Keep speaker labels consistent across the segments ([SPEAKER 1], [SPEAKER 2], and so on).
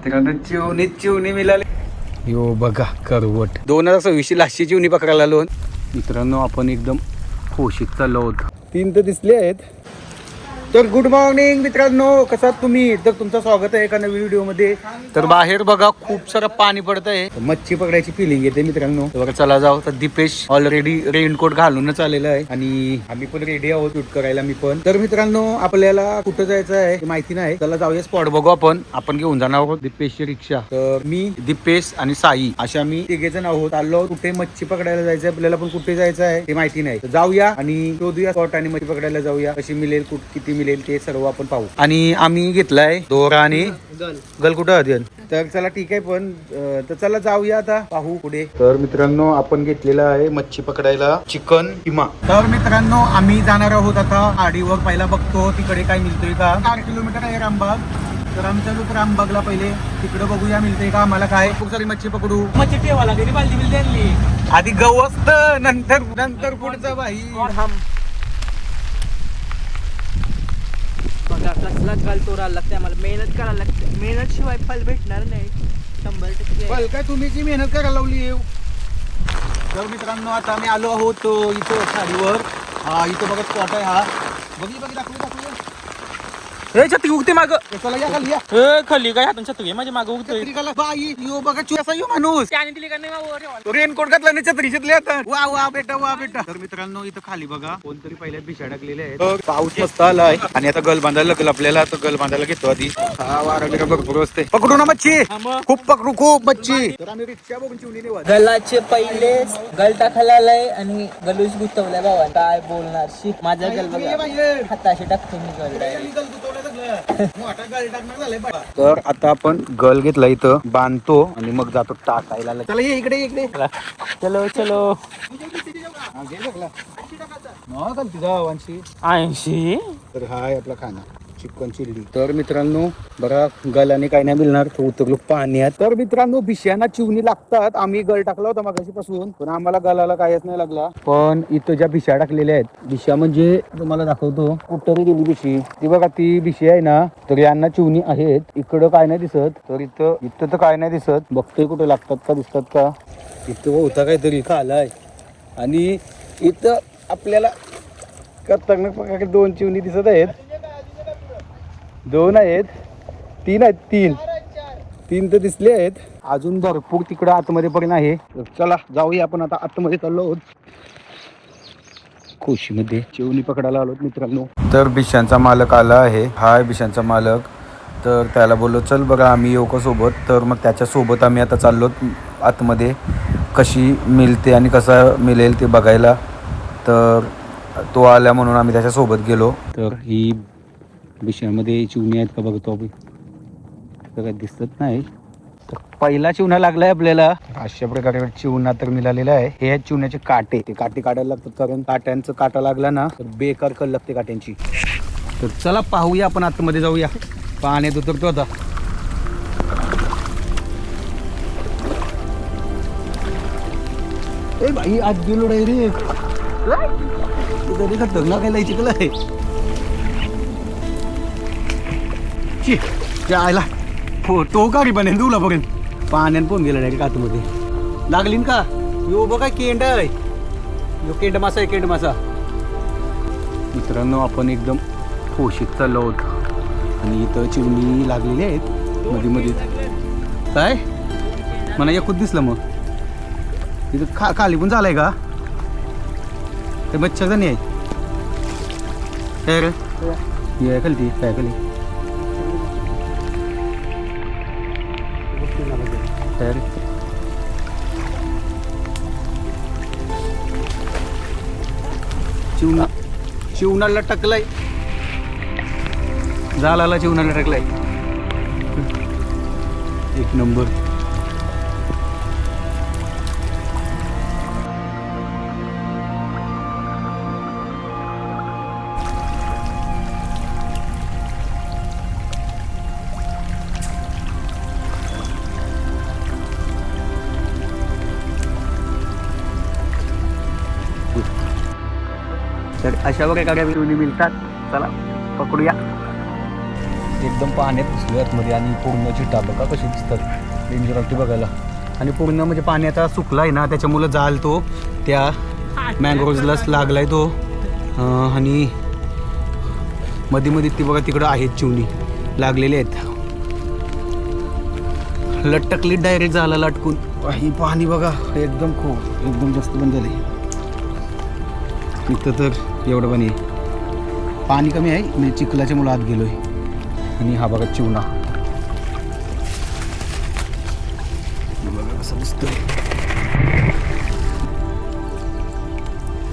[SPEAKER 1] मित्रांनो चिवणी मिळाली यो बघा करवट 2026 लाशी चिवणी पकडायला आलो मित्रांनो. आपण एकदम खोशीत चाललो आहोत. 3 तर दिसले आहेत. तर गुड मॉर्निंग मित्रांनो, कसा तुम्ही? तर तुमचं स्वागत आहे एका नवीन व्हिडिओ मध्ये. तर बाहेर बघा खूप सारं पाणी पडत आहे. मच्छी पकडायची फिलिंग येते मित्रांनो. तर चला जाऊ. तर दीपेश ऑलरेडी रेनकोट घालूनच आलेला आहे आणि आम्ही पण रेडी आहोत शूट करायला. मी पण. तर मित्रांनो आपल्याला कुठं जायचं आहे माहिती नाही. चला जाऊया स्पॉट बघू. आपण घेऊन जाणार आहोत दीपेशची रिक्षा. तर मी, दीपेश आणि साई अशा मी 3 जण आहोत. चाललो कुठे मच्छी पकडायला जायचं. आपल्याला पण कुठे जायचं आहे ते माहिती नाही. तर जाऊया आणि शोधूया स्पॉट आणि मच्छी पकडायला जाऊया. कशी मिळेल, किती मिळेल ते सर्व आपण पाहू. आणि आम्ही घेतलाय दोरा आणि गल कुठं. तर चला ठीक आहे. पण तर चला जाऊया आता पाहू पुढे. तर मित्रांनो आपण घेतलेला आहे मच्छी पकडायला चिकन किमा. तर मित्रांनो आम्ही जाणार आहोत आता आडीवर. पहिला बघतो तिकडे काय मिळतोय का. 4 किलोमीटर आहे रामबाग. तर आमच्या लोक रामबागला पहिले तिकडे बघूया मिळतंय का आम्हाला. काय खूप सारी मच्छी पकडू. मच्छी ठेवा लागेल बालदी मिळते आधी गवस्त नंतर पुढचं बाई.
[SPEAKER 2] कसला काल तोरायला लागते आम्हाला. मेहनत करायला लागते. मेहनत शिवाय फल भेटणार नाही 100%.
[SPEAKER 1] फल काय तुम्ही जी मेहनत करायला लावली. तर मित्रांनो आता आम्ही आलो आहोत इथं खाडीवर. इथं बघा स्पॉट आहे हा. बघी दाखवू
[SPEAKER 2] छत्री उगते माग.
[SPEAKER 1] चला या खाली या.
[SPEAKER 2] खाली काय हातून छत्री माझ्या माग उगतोय.
[SPEAKER 1] बाई यो बघा असा यो माणूस.
[SPEAKER 2] त्याने दिली का नाही
[SPEAKER 1] रेनकोट घातला नाही छत्री घेतली आता. वा बेटा. तर मित्रांनो इथं खाली बघा कोणतरी पहिल्या भिशा टाकलेले आहेत. पाऊस मस्त आलाय आणि आता गल बांधायला लागेल आपल्याला. तर गल बांधायला घेतो आधी. वारा भरपूर असते. पकडू ना मच्छी. खूप मच्छी. तर आम्ही रिक्षा बघून चिवणी नेऊ.
[SPEAKER 2] गलाचे पहिले गल टाकायला आलाय आणि गलूस गुतवलाय भावा. काय बोलणार शी. माझा गल बघा हाताशी टाकतो मी गल.
[SPEAKER 1] तर आता आपण गल घेतला इथं बांधतो आणि मग जातो टाकायला. चला ये इकडे.
[SPEAKER 2] चलो 80.
[SPEAKER 1] तर हाय आपला खाना चिकन चिल्ली. तर मित्रांनो बघा गलाने काय नाही मिळणार. तो उतरलो पाण्यात. तर मित्रांनो भिश्यांना चिवणी लागतात. आम्ही गल टाकला होता मागाशी पासून पण आम्हाला गलाला कायच नाही लागला. पण इथं ज्या भिश्या टाकलेल्या आहेत. भिश्या म्हणजे तुम्हाला दाखवतो कुठतरी गेली भिशी. ती बघा ती भिशी आहे ना. तर यांना चिवणी आहेत. इकडं काय नाही दिसत. तर इथं तर काय नाही दिसत. बघतोय कुठे लागतात का दिसतात का. इथं होता काहीतरी का आलाय. आणि इथं आपल्याला खतरनाक प्रकारे 2 चिवणी दिसत आहेत. 2 आहेत. 3 आहेत. 3 तर दिसले आहेत. अजून भरपूर तिकडं आतमध्ये पर्यंत आहे. चला जाऊया. आपण आता आतमध्ये चाललो आहोत. खोशीमध्ये चिवणी पकडायला आलो मित्रांनो. तर भिशांचा मालक आला आहे. हाय भिशांचा मालक. तर त्याला बोललो चल बघा आम्ही येऊ का सोबत. तर मग त्याच्यासोबत आम्ही आता चाललो आतमध्ये. कशी मिळते आणि कसं मिळेल ते बघायला. तर तो आला म्हणून आम्ही त्याच्यासोबत गेलो. तर ही भिशामध्ये चिवणी आहेत का बघतो आपण. तर काय दिसत नाही. तर पहिला चिवणा लागलाय आपल्याला. अशा प्रकारे चिवणा तर मिळालेला आहे. हे आहेत चिवण्याचे काटे. ते काटे काढायला लागतात कारण काट्यांचं काटा लागला ना तर बेकार कल लागते काट्यांची. तर चला पाहूया आपण आतमध्ये जाऊया. पाण्यात उतरतो आता. ए भाई आज गेलो डायरेक्ट. तरी खतरनाक आहे. चिकल आहे. आयला तो गाडी बनेल तुला बघेन. पाण्यात पण गेला डायरेक्ट आतमध्ये. लागलीन का. यो बघा केंड आहे. यो केंड मासा आहे. केंड मासा. मित्रांनो आपण एकदम खोशीत चाललो आहोत आणि इथं चिवणी लागलेली आहेत मध्ये. काय मला एकूच दिसलं. मग तिथं खाली पण झालाय का. ते मच्छरदाणी आहे. काय रे खाली ती काय खाली. चिवणाला टकलाय. झाला चिवणाला टकलाय. 1 नंबर. तर अशा वगैरे गाड्या चिवणी मिळतात. चला पकडूया. एकदम पाण्यात घुसलो आतमध्ये आणि पूर्ण चिटा बघा कशी दिसतात डेंजर वाटते बघायला. आणि पूर्ण म्हणजे पाणी आता सुकला आहे ना त्याच्यामुळं जाल तो त्या मँग्रोव्हजलाच लागलाय तो. आणि मध्ये मध्ये ती बघा तिकडं आहेत चिवणी लागलेले आहेत. लटकली डायरेक्ट झाला लटकून. ही पाणी बघा एकदम एकदम जास्त बंद झाले इथं तर एवढं पाणी पाणी कमी आहे. मी चिखलाच्या मुलं आत गेलोय. आणि हा बघा चिवणा बघा कसं दिसतोय.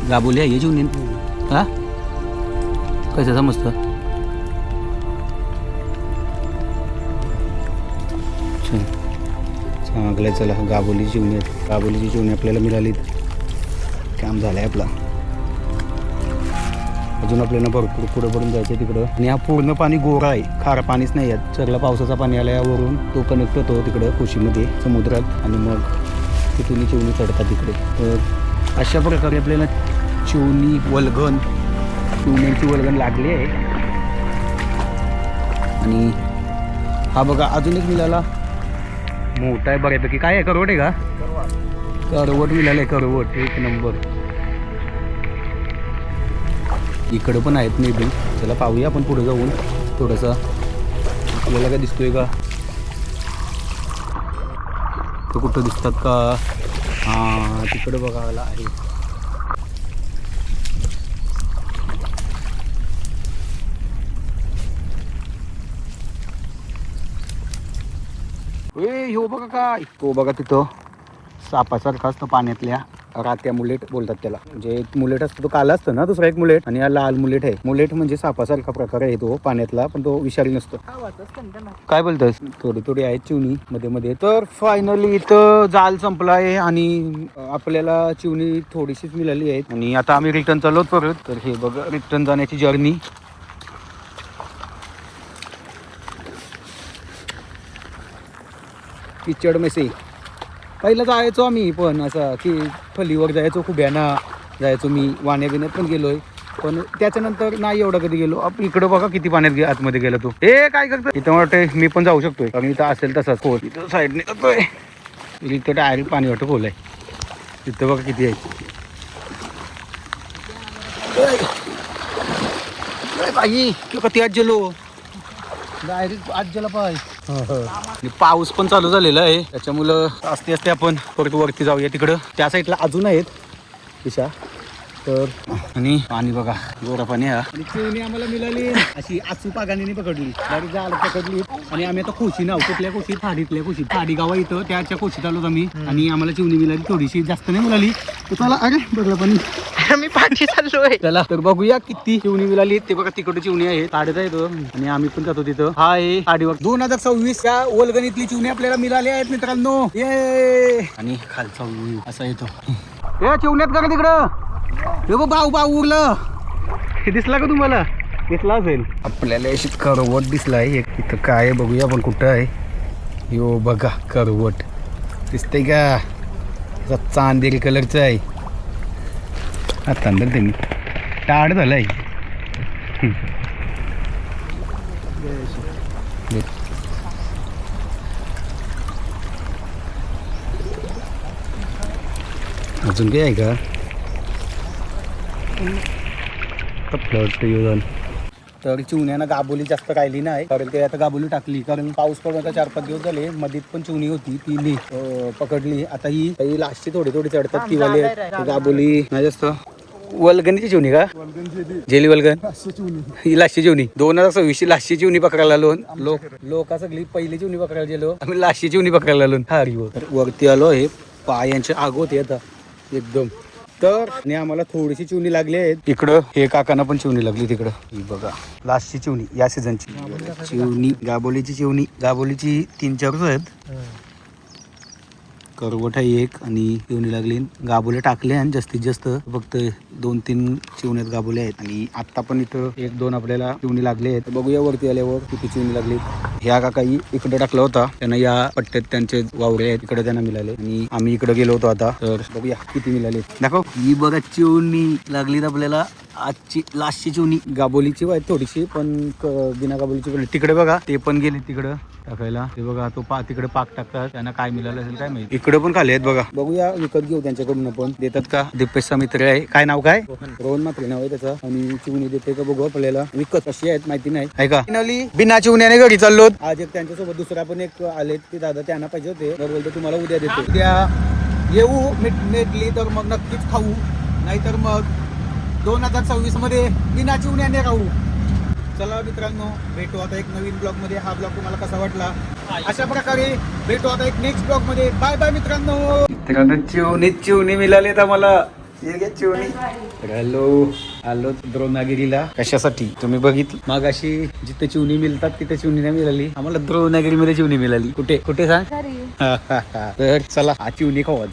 [SPEAKER 1] गाबोली आहे चिवणी हा कसं समजतं. चांगलं आहे. चला गाबोली चिवणी आहेत. गाबोलीची चिवणी आपल्याला मिळाली काम झालं आहे आपला. अजून आपल्याला भरपूर पुढं पडून जायचं तिकडं. आणि हा पूर्ण पाणी गोरा आहे खारं पाणीच नाही आहे. सगळं पावसाचा पाणी आला यावरून तो कनेक्ट होतो तिकडं कुशीमध्ये समुद्रात आणि मग तिथून चिवणी चढतात तिकडे. तर अशा प्रकारे आपल्याला चिवणी वल्गन चिवण्यांची वल्गन लागली आहे. आणि हा बघा अजून एक मिळाला मोठा आहे बऱ्यापैकी. काय आहे करवट आहे का? करवट मिळालं आहे. करवट एक नंबर. इकडं पण आहेत मे बी. चला पाहूया आपण पुढे जाऊन थोडंसं आपल्याला काय दिसतोय का तो कुठं दिसतात का. हां तिकडं बघायला आहे. हो बघा काय तो बघा तिथं सापासारखा असतं पाण्यातल्या रात्या मुलेट बोलतात त्याला. म्हणजे मुलेट असतो तो काला असतं ना दुसरा एक मुलेट आणि हा लाल मुलेट आहे. मुलेट म्हणजे सापासारखा प्रकार आहे तो पाण्यातला पण तो विषारी नसतो. काय बोलतोस. थोडी थोडी आहेत चिवणी मध्ये मध्ये. तर फायनली इथं जाल संपला आहे आणि आपल्याला चिवणी थोडीशीच मिळाली आहेत. आणि आता आम्ही रिटर्न चाललो परत. तर हे बघा रिटर्न जाण्याची जर्नी. किचड मेसे पहिलं जायचो आम्ही पण असं की फलीवर जायचो खुब्याना जायचो. मी वाण्या बिण्यात पण गेलोय पण त्याच्यानंतर नाही एवढं कधी गेलो. इकडं बघा किती पाण्यात आतमध्ये गेला तू. हे काय करतो इथं वाटतंय मी पण जाऊ शकतोय कारण इथं असेल तसाच खोल. इथं साईडने जातोय इथं डायरेक्ट पाणी वाटतं खोल आहे. तिथं बघा किती आहे. बाई किती आज गेलो डायरेक्ट आज गेला पाय. पाऊस पण चालू झालेला आहे त्याच्यामुळं असते असते आपण परत वरती जाऊया तिकडं. त्या साईडला अजून आहेत दिशा. तर आणि पाणी बघा गोरा पाणी हा. आणि चिवणी आम्हाला मिळाली अशी आसू पागाने पकडली डायरेक्ट जायला पकडली. आणि आम्ही आता कोशी नाव कुठल्या कोशी थाडीतल्या कोशी थाडी गावा इथं त्याच्या कोशीत आलो आम्ही. आणि आम्हाला चिवणी मिळाली थोडीशी जास्त नाही मिळाली. तर चला अरे बघा पाणी
[SPEAKER 2] मी पाठी चाललोय.
[SPEAKER 1] चला तर बघूया किती चिवणी मिळाली. ते बघा तिकडे चिवणी आहे ताडत आहे तो आणि आम्ही पण जातो तिथं. हा आहे ताडीवर 2026 या वल्गनीतली चिवणी आपल्याला मिळाली आहेत मित्रांनो. ये आणि खालचा व्यू असा येतो. हे चिवण्यात का तिकडं हे बाऊ बाऊ उरलं. हे दिसला का तुम्हाला? दिसला असेल. आपल्याला अशी करवट दिसलाय इथं. काय बघूया आपण कुठं आहे. यो बघा करवट दिसतंय का? चांदेरी कलरचं आहे. आता अंदर त्यांनी टाड झालंय. अजून काय आहे का? तर चिवण्यानं गाबोली जास्त राहिली नाही कारण ते आता गाबोली टाकली कारण पाऊस पडून आता 4-5 दिवस झाले. मधीत पण चिवणी होती ती मी पकडली. आता ही लास्टची थोडी थोडी चढतात ती वाले गाबोली नाही जास्त. वल्गनीची चिवणी का? जेली वल्गन ही लास्टची चिवणी 2026 लास्टची चिवणी पकडायला आलो. लोक सगळी पहिली चिवणी पकडायला गेलो आम्ही लास्टची चिवणी पकडायला आलो. वरती आलो हे पायांचे आग होते आता एकदम. तर आणि आम्हाला थोडीशी चिवणी लागली आहे इकडं. हे काकांना पण चिवणी लागली तिकडं. ही बघा लास्टची चिवणी या सीझनची चिवणी गाबोलीची चिवणी. गाबोलीची 3-4 आहेत. करवट आहे एक आणि चिवणी लागली. गाबोले टाकले आणि जास्तीत जास्त फक्त 2-3 चिवण्यात गाबोले आहेत. आणि आता पण इथं 1-2 आपल्याला चिवणी लागले आहेत. बघूया वरती आल्यावर किती चिवणी लागली. ह्या काकाही इकडे टाकला होता त्यांना या पट्ट्यात त्यांचे वावरे आहेत इकडे त्यांना मिळाले. आणि आम्ही इकडे गेलो होतो आता. तर बघूया किती मिळाले. दाखव ही बघा चिवणी लागली आपल्याला आजची लास्टची चिवणी गाबोलीची आहे थोडीशी पण बिना गाबोलीची पण तिकडे बघा ते पण गेले तिकडं टाकायला. ते बघा तो तिकडे पाक टाकतात त्यांना काय मिळालं असेल काय माहिती. इकडे पण खाली आहेत बघा, बघूया विकत घेऊ त्यांच्याकडून पण. देतात का? दिपेशचा मित्र आहे, काय नाव काय? रोहन मात्र नाव आहे त्याचं. आणि चिवणी देते का बघू आपल्याला. विकत कशी आहेत माहिती नाही आहे का. फायनली बिना चिवण्याने घरी चाललो. आज एक त्यांच्यासोबत दुसरा पण एक आले ते दादा, त्यांना पाहिजे होते. तर बोलतो तुम्हाला उद्या देतो. उद्या येऊ भेटली तर मग नक्कीच खाऊ, नाहीतर मग 2026 मध्ये बिना चिवण्याने राहू. चला मित्रांनो, भेटू आता एक नवीन ब्लॉग मध्ये. हा ब्लॉग तुम्हाला कसा वाटला अशा प्रकारे भेटू आता एक नेक्स्ट ब्लॉग मध्ये. बाय बाय मित्रांनो. चिवणी मिळाली तर मला चिवणी. आलो द्रोणागिरीला. कशासाठी तुम्ही बघितलं मागाशी जिथे चिवणी मिळतात तिथे चिवणी नाही मिळाली आम्हाला. द्रोणागिरी मध्ये चिवणी मिळाली. कुठे कुठे सांग. तर चला हा चिवणी खाऊ आज.